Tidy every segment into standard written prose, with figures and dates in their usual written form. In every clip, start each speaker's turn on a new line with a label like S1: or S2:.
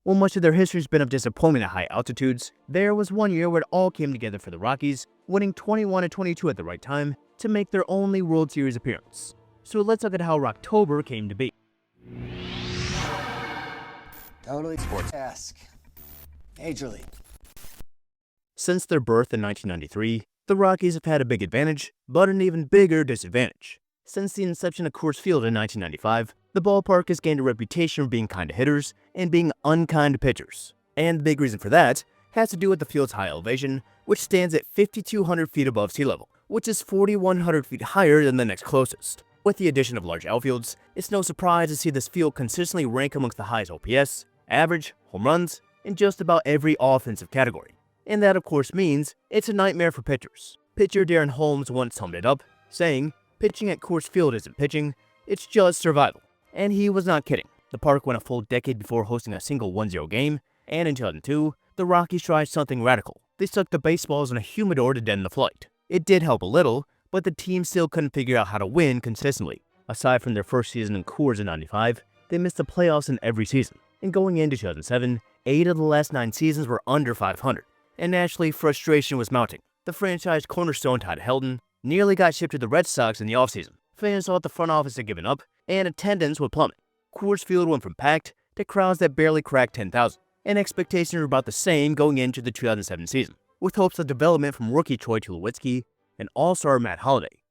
S1: While much of their history has been of disappointment at high altitudes, there was one year where it all came together for the Rockies, winning 21-22 at the right time to make their only World Series appearance. So let's look at how Rocktober came to be.
S2: Totally sports-esque. Majorly.
S1: Since their birth in 1993, the Rockies have had a big advantage, but an even bigger disadvantage. Since the inception of Coors Field in 1995, the ballpark has gained a reputation for being kind to hitters and being unkind to pitchers. And the big reason for that has to do with the field's high elevation, which stands at 5,200 feet above sea level, which is 4,100 feet higher than the next closest. With the addition of large outfields, it's no surprise to see this field consistently rank amongst the highest OPS, average, home runs, in just about every offensive category. And that of course means it's a nightmare for pitchers. Pitcher Darren Holmes once summed it up, saying, "Pitching at Coors Field isn't pitching, it's just survival." And he was not kidding. The park went a full decade before hosting a single 1-0 game, and in 2002, the Rockies tried something radical. They stuck the baseballs in a humidor to deaden the flight. It did help a little, but the team still couldn't figure out how to win consistently. Aside from their first season in Coors in '95, they missed the playoffs in every season. And going into 2007, 8 of the last 9 seasons were under 500. And naturally, frustration was mounting. The franchise cornerstone Todd Helton nearly got shipped to the Red Sox in the offseason. Fans thought the front office had given up, and attendance would plummet. Coors Field went from packed to crowds that barely cracked 10,000, and expectations were about the same going into the 2007 season, with hopes of development from rookie Troy Tulowitzki and all-star Matt Holliday.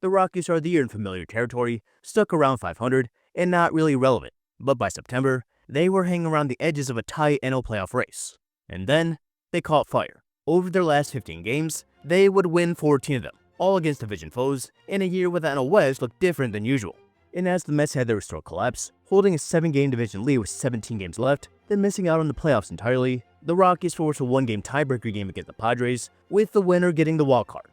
S1: The Rockies started the year in familiar territory, stuck around 500, and not really relevant, but by September, they were hanging around the edges of a tight NL playoff race. And then, they caught fire. Over their last 15 games, they would win 14 of them, all against division foes, in a year where the NL West looked different than usual. And as the Mets had their historic collapse, holding a 7-game division lead with 17 games left, then missing out on the playoffs entirely, the Rockies forced a 1-game tiebreaker game against the Padres, with the winner getting the wild card.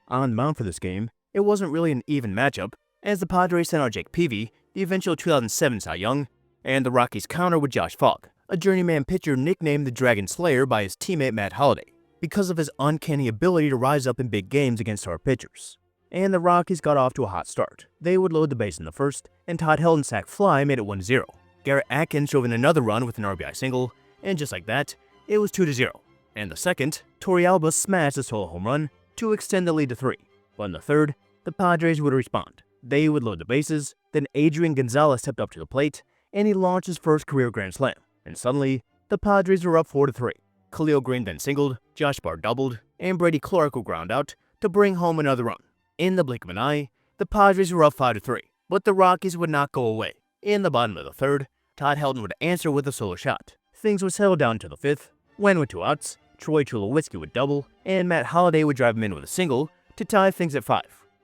S1: On the mound for this game, it wasn't really an even matchup, as the Padres sent out Jake Peavy, the eventual 2007 Cy Young, and the Rockies countered with Josh Fogg, a journeyman pitcher nicknamed the Dragon Slayer by his teammate Matt Holliday, because of his uncanny ability to rise up in big games against star pitchers. And the Rockies got off to a hot start. They would load the base in the first, and Todd Helton's sac fly made it 1-0. Garrett Atkins drove in another run with an RBI single, and just like that, it was 2-0. And the second, Torey Alba smashed a solo home run to extend the lead to 3. But in the third, the Padres would respond. They would load the bases, then Adrian Gonzalez stepped up to the plate, and he launched his first career grand slam. And suddenly, the Padres were up 4-3. Khalil Green then singled, Josh Barr doubled, and Brady Clark would ground out to bring home another run. In the blink of an eye, the Padres were up 5-3, but the Rockies would not go away. In the bottom of the third, Todd Helton would answer with a solo shot. Things would settle down to the 5th, when with 2 outs, Troy Tulowitzki would double, and Matt Holliday would drive him in with a single to tie things at 5.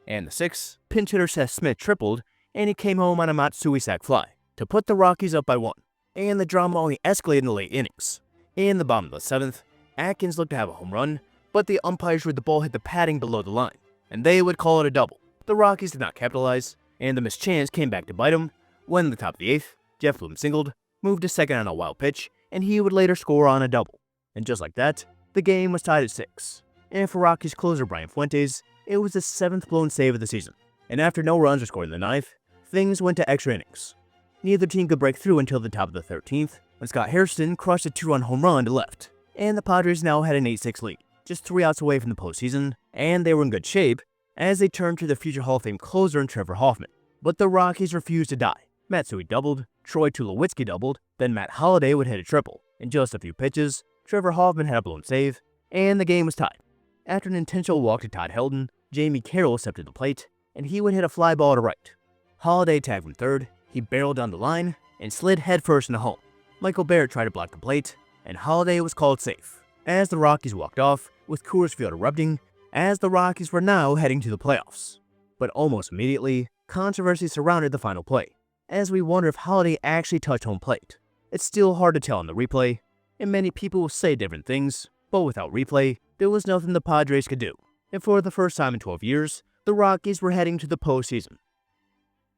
S1: And the 6th, pinch hitter Seth Smith tripled, and he came home on a Matsui sac fly to put the Rockies up by 1. And the drama only escalated in the late innings. In the bottom of the 7th, Atkins looked to have a home run, but the umpires ruled the ball hit the padding below the line, and they would call it a double. The Rockies did not capitalize, and the missed chance came back to bite them when in the top of the 8th, Jeff Bloom singled, moved to second on a wild pitch, and he would later score on a double. And just like that, the game was tied at 6. And for Rockies closer Brian Fuentes, it was the 7th blown save of the season. And after no runs were scored in the 9th, things went to extra innings. Neither team could break through until the top of the 13th, when Scott Hairston crushed a 2-run home run to left. And the Padres now had an 8-6 lead, just 3 outs away from the postseason, and they were in good shape as they turned to their future Hall of Fame closer in Trevor Hoffman. But the Rockies refused to die. Matsui doubled, Troy Tulowitzki doubled, then Matt Holliday would hit a triple. In just a few pitches, Trevor Hoffman had a blown save, and the game was tied. After an intentional walk to Todd Helton, Jamie Carroll stepped to the plate, and he would hit a fly ball to right. Holliday tagged from third, he barreled down the line, and slid headfirst into home. Michael Barrett tried to block the plate, and Holliday was called safe. As the Rockies walked off, with Coors Field erupting, as the Rockies were now heading to the playoffs. But almost immediately, controversy surrounded the final play, as we wonder if Holliday actually touched home plate. It's still hard to tell on the replay, and many people will say different things, but without replay, there was nothing the Padres could do. And for the first time in 12 years, the Rockies were heading to the postseason.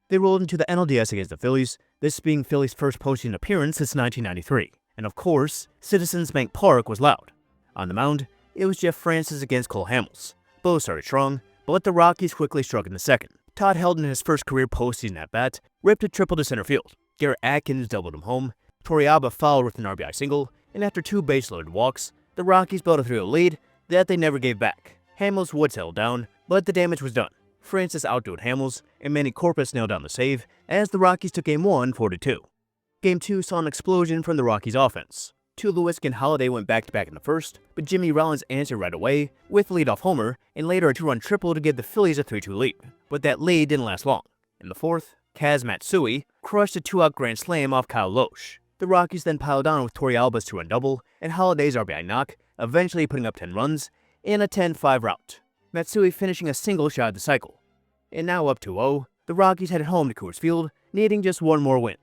S1: They rolled into the NLDS against the Phillies, this being Phillies' first postseason appearance since 1993. And of course, Citizens Bank Park was loud. On the mound, it was Jeff Francis against Cole Hamels. Both started strong, but the Rockies quickly struck in the second. Todd Helton in his first career postseason at-bat ripped a triple to center field. Garrett Atkins doubled him home, Torrealba fouled with an RBI single, and after 2 base-loaded walks, the Rockies built a 3-0 lead that they never gave back. Hamels would settle down, but the damage was done. Francis outdueled Hamels, and Manny Corpus nailed down the save as the Rockies took Game 1 4-2. Game 2 saw an explosion from the Rockies offense. Tulowitzki and Holliday went back-to-back in the first, but Jimmy Rollins answered right away with a leadoff homer and later a 2-run triple to give the Phillies a 3-2 lead. But that lead didn't last long. In the fourth, Kaz Matsui crushed a 2-out grand slam off Kyle Loesch. The Rockies then piled on with Torrealba's 2-run double and Holliday's RBI knock, eventually putting up 10 runs in a 10-5 rout. Matsui finishing a single shot of the cycle. And now up 2-0, the Rockies headed home to Coors Field, needing just one more win.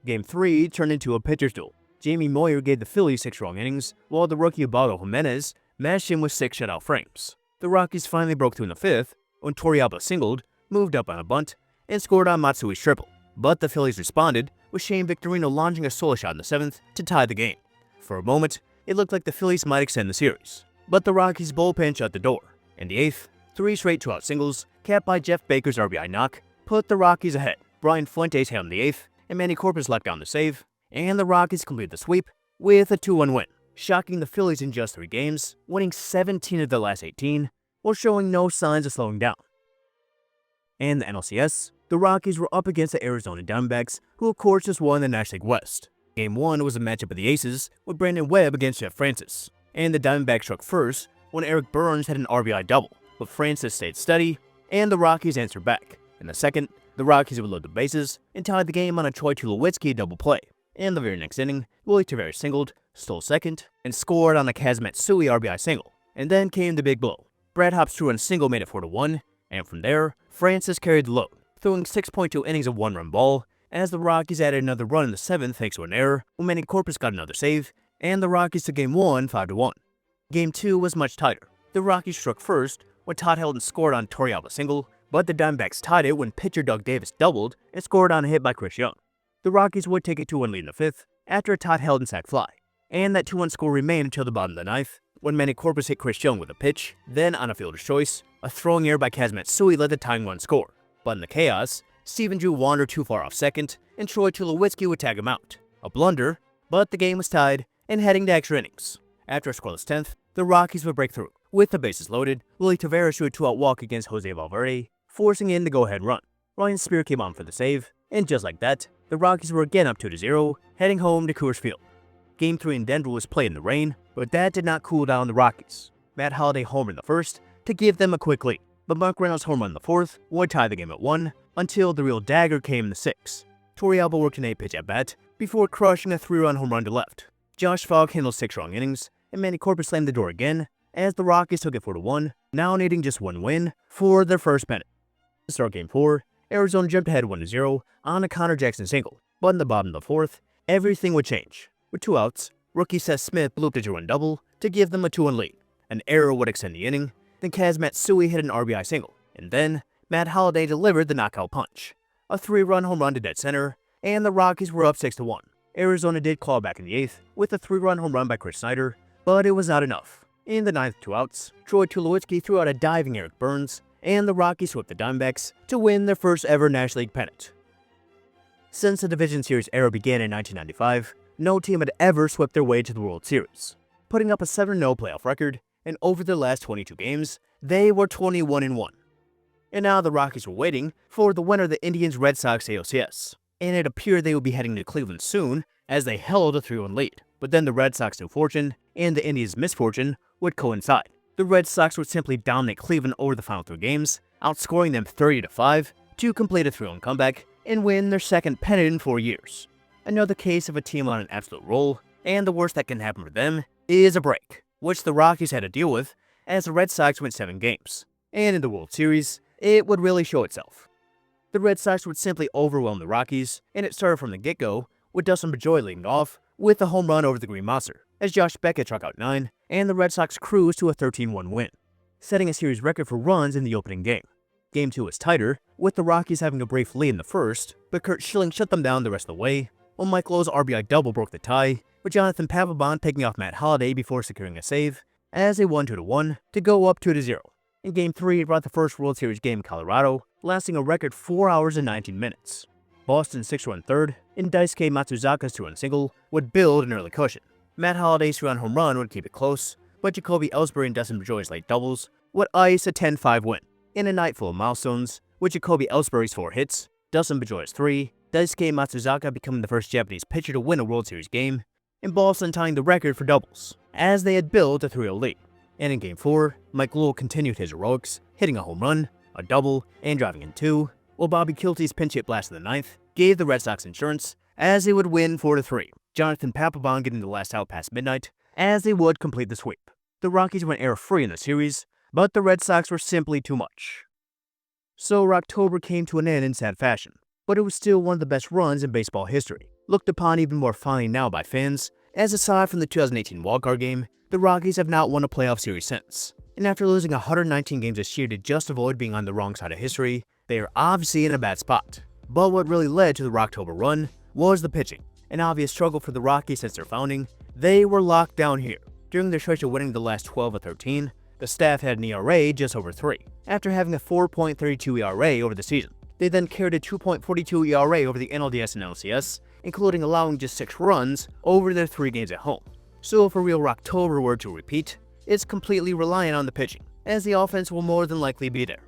S1: Game 3 turned into a pitcher's duel. Jamie Moyer gave the Phillies 6 strong innings, while the rookie Ubaldo Jimenez mashed him with 6 shutout frames. The Rockies finally broke through in the 5th, when Torrealba singled, moved up on a bunt, and scored on Matsui's triple. But the Phillies responded, with Shane Victorino launching a solo shot in the 7th to tie the game. For a moment, it looked like the Phillies might extend the series. But the Rockies' bullpen shut the door. In the 8th, 3 straight 2-out singles, capped by Jeff Baker's RBI knock, put the Rockies ahead. Brian Fuentes hit in the 8th, and Manny Corpus left down the save, and the Rockies completed the sweep with a 2-1 win, shocking the Phillies in just 3 games, winning 17 of the last 18, while showing no signs of slowing down. In the NLCS, the Rockies were up against the Arizona Diamondbacks, who of course just won the National League West. Game 1 was a matchup of the Aces, with Brandon Webb against Jeff Francis, and the Diamondbacks struck first when Eric Burns had an RBI double, but Francis stayed steady, and the Rockies answered back. In the second, the Rockies would load the bases and tied the game on a Troy Tulowitzki double play. In the very next inning, Willie Tavares singled, stole second, and scored on a Kaz Matsui RBI single. And then came the big blow. Brad Hopp's 2-run single made it 4-1, and from there, Francis carried the load, throwing 6.2 innings of 1-run ball, as the Rockies added another run in the 7th thanks to an error, when Manny Corpus got another save, and the Rockies took Game 1 5-1. Game 2 was much tighter. The Rockies struck first when Todd Helton scored on Torrealba's single, but the Diamondbacks tied it when pitcher Doug Davis doubled and scored on a hit by Chris Young. The Rockies would take a 2-1 lead in the 5th after a Todd Helton sac fly, and that 2-1 score remained until the bottom of the 9th when Manny Corpus hit Chris Young with a pitch. Then on a fielder's choice, a throwing error by Kaz Matsui led the tying run score. But in the chaos, Stephen Drew wandered too far off second, and Troy Tulowitzki would tag him out. A blunder, but the game was tied and heading to extra innings. After a scoreless 10th, the Rockies would break through. With the bases loaded, Willie Tavares threw a 2-out walk against Jose Valverde, forcing in the go-ahead run. Ryan Spear came on for the save, and just like that, the Rockies were again up 2-0, heading home to Coors Field. Game 3 in Denver was played in the rain, but that did not cool down the Rockies. Matt Holliday homered in the first to give them a quick lead, but Mark Reynolds' home run in the 4th would tie the game at 1 until the real dagger came in the 6th. Torrealba worked an 8-pitch at-bat before crushing a 3-run home run to left. Josh Fogg handled 6 strong innings, and Manny Corpus slammed the door again as the Rockies took it 4-1, now needing just one win for their first pennant. To start Game 4, Arizona jumped ahead 1-0 on a Connor Jackson single, but in the bottom of the 4th, everything would change. With 2 outs, rookie Seth Smith blew up the 2-run double to give them a 2-1 lead. An error would extend the inning, then Kaz Matsui hit an RBI single, and then Matt Holliday delivered the knockout punch. A 3-run home run to dead center, and the Rockies were up 6-1. Arizona did claw back in the 8th with a 3-run home run by Chris Snyder, but it was not enough. In the 9th 2 outs, Troy Tulowitzki threw out a diving Eric Burns, and the Rockies swept the Diamondbacks to win their first ever National League pennant. Since the Division Series era began in 1995, no team had ever swept their way to the World Series, putting up a 7-0 playoff record, and over their last 22 games, they were 21-1. And now the Rockies were waiting for the winner of the Indians-Red Sox ALCS, and it appeared they would be heading to Cleveland soon as they held a 3-1 lead. But then the Red Sox good fortune and the Indians' misfortune would coincide. The Red Sox would simply dominate Cleveland over the final 3 games, outscoring them 30-5 to complete a 3-1 comeback and win their second pennant in 4 years. Another case of a team on an absolute roll, and the worst that can happen for them is a break, which the Rockies had to deal with as the Red Sox went 7 games. And in the World Series, it would really show itself. The Red Sox would simply overwhelm the Rockies, and it started from the get-go with Dustin Pedroia leading off with a home run over the Green Monster, as Josh Beckett struck out 9, and the Red Sox cruised to a 13-1 win, setting a series record for runs in the opening game. Game 2 was tighter, with the Rockies having a brief lead in the first, but Kurt Schilling shut them down the rest of the way, while Mike Lowe's RBI double broke the tie, with Jonathan Papelbon picking off Matt Holliday before securing a save, as they won 2-1 to go up 2-0. In Game 3, it brought the first World Series game in Colorado, lasting a record 4 hours and 19 minutes. Boston's 6-run third and Daisuke Matsuzaka's 2-run single would build an early cushion. Matt Holliday's 3-run home run would keep it close, but Jacoby Ellsbury and Dustin Pedroia's late doubles would ice a 10-5 win. In a night full of milestones, with Jacoby Ellsbury's 4 hits, Dustin Pedroia's 3, Daisuke Matsuzaka becoming the first Japanese pitcher to win a World Series game, and Boston tying the record for doubles, as they had built a 3-0 lead. And in Game 4, Mike Lowell continued his heroics, hitting a home run, a double, and driving in 2, while Bobby Kilty's pinch hit blast in the 9th gave the Red Sox insurance as they would win 4-3. Jonathan Papelbon getting the last out past midnight as they would complete the sweep. The Rockies went error-free in the series, but the Red Sox were simply too much. So Rocktober came to an end in sad fashion, but it was still one of the best runs in baseball history, looked upon even more fondly now by fans, as aside from the 2018 wildcard game, the Rockies have not won a playoff series since. And after losing 119 games this year to just avoid being on the wrong side of history, they are obviously in a bad spot. But what really led to the Rocktober run was the pitching. An obvious struggle for the Rockies since their founding, they were locked down here. During their stretch of winning the last 12 of 13, the staff had an ERA just over 3, after having a 4.32 ERA over the season. They then carried a 2.42 ERA over the NLDS and NLCS, including allowing just 6 runs over their 3 games at home. So if a real Rocktober were to repeat, it's completely reliant on the pitching, as the offense will more than likely be there.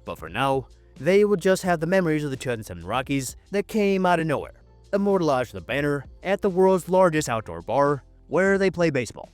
S1: But for now, they will just have the memories of the 2007 Rockies that came out of nowhere, immortalized with a banner at the world's largest outdoor bar where they play baseball.